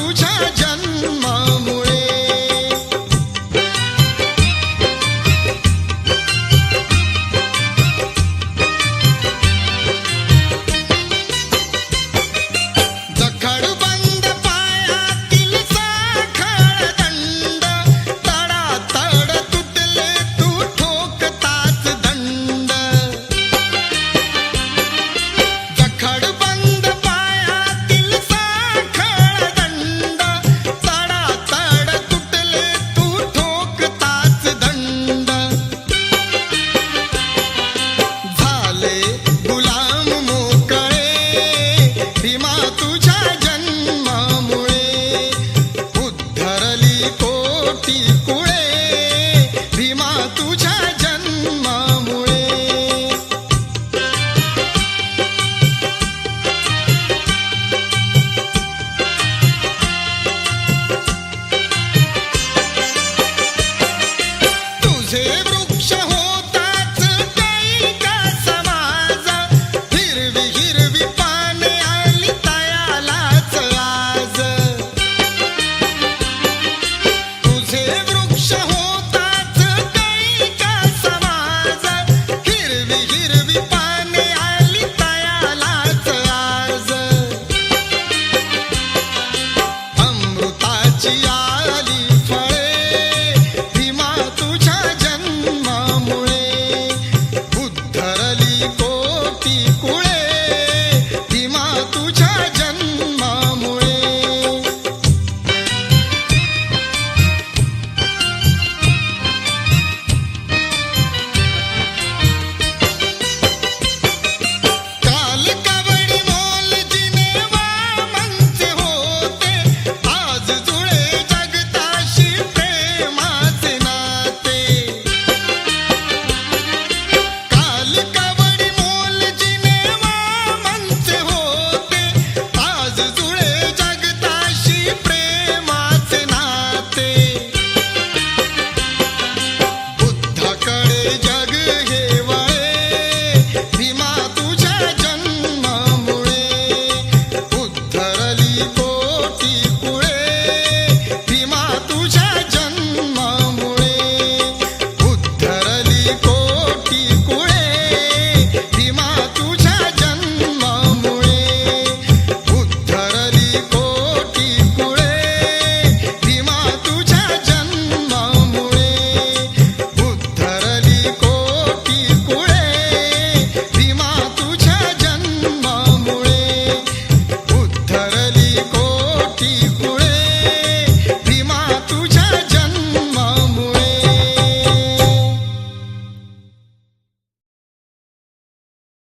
तुझ्या जन्मामुळे जखडबंद पायातील साखळ दंड तडातड तुटले तू ठोकताच दंड जखडबंद पायातील साखळ दंड तडातड तुटले तू ठोकताच दंड झाले गुलाम मोकळे भीमा तुझ्या जन्मामुळे उद्धरली कोटी कुळे भीमा तुझ्या जन्मामुळे तुझे वृक्ष होताच कैका समाज हिरवी हिरवी पाने आली तयालाच आज तुझे वृक्ष होताच कैका समाज हिरवी हिरवी पाने आली तयालाच आज अमृताची आली फळे भीमा तुझ्या जन्मामुळे उद्धरली कोटी कुळे भीमा तुझ्या जन्मामुळे काल कवडी मोल जिनेवा मंचे होते आज जुळे जगताशी प्रेमाचे नाते काल कवडी मोल जिनेवा मंचे होते आज जुळे जगताशी